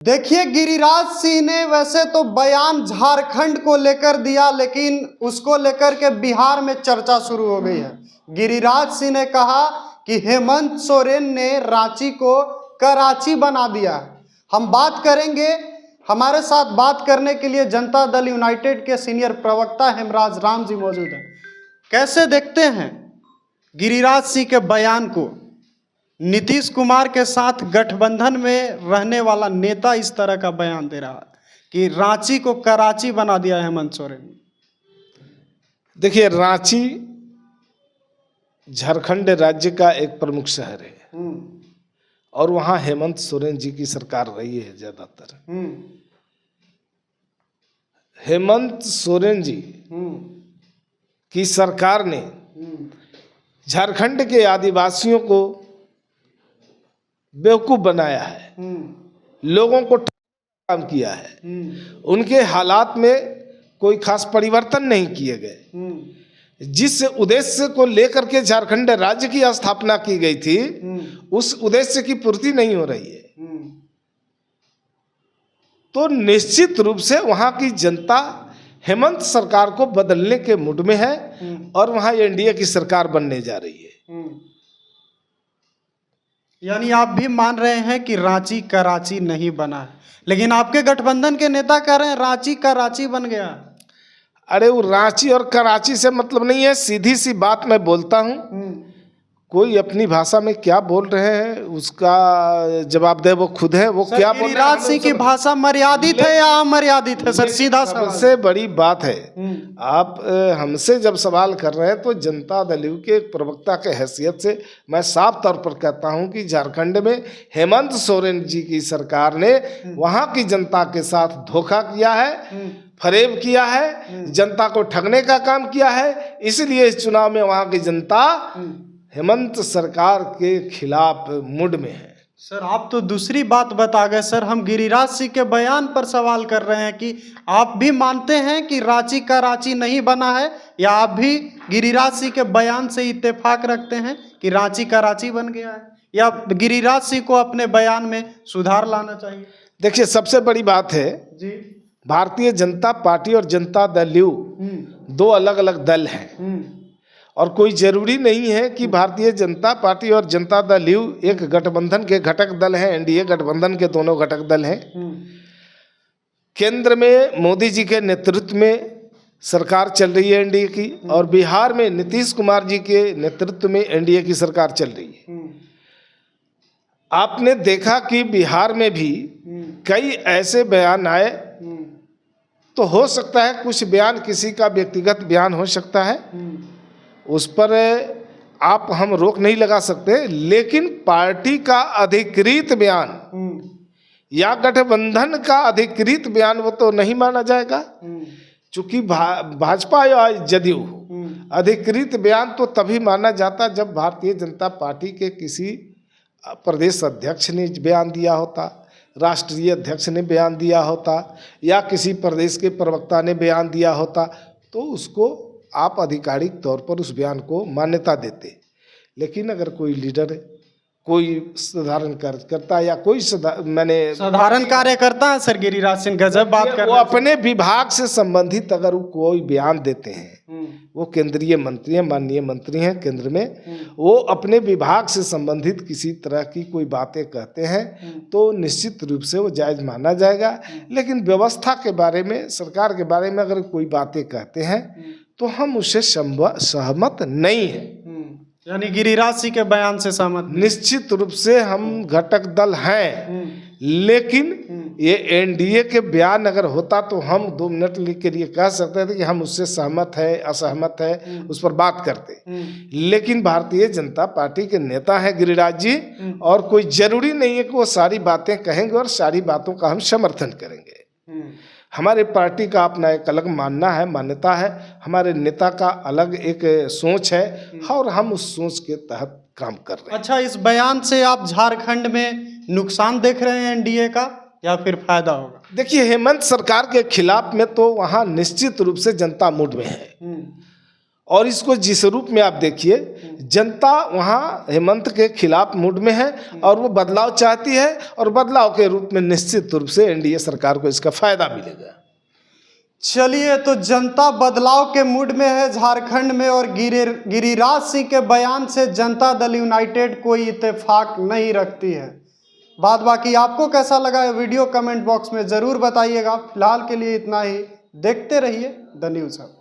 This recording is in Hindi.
देखिए, गिरिराज सिंह ने वैसे तो बयान झारखंड को लेकर दिया, लेकिन उसको लेकर के बिहार में चर्चा शुरू हो गई है। गिरिराज सिंह ने कहा कि हेमंत सोरेन ने रांची को कराची बना दिया। हम बात करेंगे, हमारे साथ बात करने के लिए जनता दल यूनाइटेड के सीनियर प्रवक्ता हेमराज राम जी मौजूद हैं। कैसे देखते हैं गिरिराज सिंह के बयान को? नीतीश कुमार के साथ गठबंधन में रहने वाला नेता इस तरह का बयान दे रहा है कि रांची को कराची बना दिया हेमंत सोरेन। देखिए, रांची झारखंड राज्य का एक प्रमुख शहर है और वहाँ हेमंत सोरेन जी की सरकार रही है ज्यादातर। हेमंत सोरेन जी की सरकार ने झारखंड के आदिवासियों को बेवकूफ बनाया है, लोगों को काम किया है, उनके हालात में कोई खास परिवर्तन नहीं किए गए। जिस उद्देश्य को लेकर के झारखंड राज्य की स्थापना की गई थी, उस उद्देश्य की पूर्ति नहीं हो रही है। तो निश्चित रूप से वहां की जनता हेमंत सरकार को बदलने के मूड में है और वहां एनडीए की सरकार बनने जा रही है। यानी आप भी मान रहे हैं कि रांची कराची नहीं बना है, लेकिन आपके गठबंधन के नेता कह रहे हैं रांची कराची बन गया। अरे, वो रांची और कराची से मतलब नहीं है। सीधी सी बात मैं बोलता हूँ, कोई अपनी भाषा में क्या बोल रहे हैं उसका जवाब दे वो खुद है। वो क्या बोल रहे हैं? गिरिराज सिंह की भाषा मर्यादित है या अमर्यादित है? सर, सीधा सवाल। सबसे बड़ी बात है, आप हमसे जब सवाल कर रहे हैं तो जनता दल के एक प्रवक्ता के हैसियत से मैं साफ तौर पर कहता हूं कि झारखंड में हेमंत सोरेन जी की सरकार ने वहां की जनता के साथ धोखा किया है, फरेब किया है, जनता को ठगने का काम किया है। इसलिए इस चुनाव में वहां की जनता हेमंत सरकार के खिलाफ मुड में है। सर, आप तो दूसरी बात बता गए। सर, हम गिरिराज सिंह के बयान पर सवाल कर रहे हैं कि आप भी मानते हैं कि रांची का रांची नहीं बना है, या आप भी गिरिराज सिंह के बयान से इत्तेफाक रखते हैं कि रांची का रांची बन गया है, या गिरिराज सिंह को अपने बयान में सुधार लाना चाहिए? देखिए, सबसे बड़ी बात है जी, भारतीय जनता पार्टी और जनता दल यू दो अलग अलग दल हैं और कोई जरूरी नहीं है कि भारतीय जनता पार्टी और जनता दल यू एक गठबंधन के घटक दल हैं। एनडीए गठबंधन के दोनों घटक दल हैं। केंद्र में मोदी जी के नेतृत्व में सरकार चल रही है एनडीए की, और बिहार में नीतीश कुमार जी के नेतृत्व में एनडीए की सरकार चल रही है। आपने देखा कि बिहार में भी कई ऐसे बयान आए, तो हो सकता है कुछ बयान किसी का व्यक्तिगत बयान हो सकता है, उस पर आप हम रोक नहीं लगा सकते, लेकिन पार्टी का अधिकृत बयान या गठबंधन का अधिकृत बयान वो तो नहीं माना जाएगा। चूंकि भाजपा या जदयू अधिकृत बयान तो तभी माना जाता जब भारतीय जनता पार्टी के किसी प्रदेश अध्यक्ष ने बयान दिया होता, राष्ट्रीय अध्यक्ष ने बयान दिया होता, या किसी प्रदेश के प्रवक्ता ने बयान दिया होता, तो उसको आप आधिकारिक तौर पर उस बयान को मान्यता देते। लेकिन अगर कोई लीडर, कोई साधारण कार्यकर्ता या कोई साधारण कार्यकर्ता है, सर गिरिराज सिंह गजब बात कर, वो अपने विभाग से संबंधित अगर वो कोई बयान देते हैं, वो केंद्रीय मंत्री हैं, माननीय मंत्री हैं केंद्र में, वो अपने विभाग से संबंधित किसी तरह की कोई बातें कहते हैं तो निश्चित रूप से वो जायज माना जाएगा। लेकिन व्यवस्था के बारे में, सरकार के बारे में अगर कोई बातें कहते हैं तो हम उससे सहमत नहीं है। यानी गिरिराज सिंह के बयान से सहमत? निश्चित रूप से हम घटक दल हैं, लेकिन ये एनडीए के बयान अगर होता तो हम 2 मिनट के लिए कह सकते थे कि हम उससे सहमत है, असहमत है, उस पर बात करते। लेकिन भारतीय जनता पार्टी के नेता हैं गिरिराज जी, और कोई जरूरी नहीं है कि वो सारी बातें कहेंगे और सारी बातों का हम समर्थन करेंगे। हमारे पार्टी का अपना एक अलग मानना है, मान्यता है, हमारे नेता का अलग एक सोच है और हम उस सोच के तहत काम कर रहे हैं। अच्छा, इस बयान से आप झारखंड में नुकसान देख रहे हैं एनडीए का, या फिर फायदा होगा? देखिए, हेमंत सरकार के खिलाफ में तो वहाँ निश्चित रूप से जनता मूड में है, और इसको जिस रूप में आप देखिए, जनता वहाँ हेमंत के खिलाफ मूड में है और वो बदलाव चाहती है, और बदलाव के रूप में निश्चित रूप से एनडीए सरकार को इसका फायदा मिलेगा। चलिए, तो जनता बदलाव के मूड में है झारखंड में, और गिरिराज सिंह के बयान से जनता दल यूनाइटेड कोई इत्तेफाक नहीं रखती है। बात बाकी आपको कैसा लगा है वीडियो कमेंट बॉक्स में ज़रूर बताइएगा। फिलहाल के लिए इतना ही, देखते रहिए द न्यूज़ अब।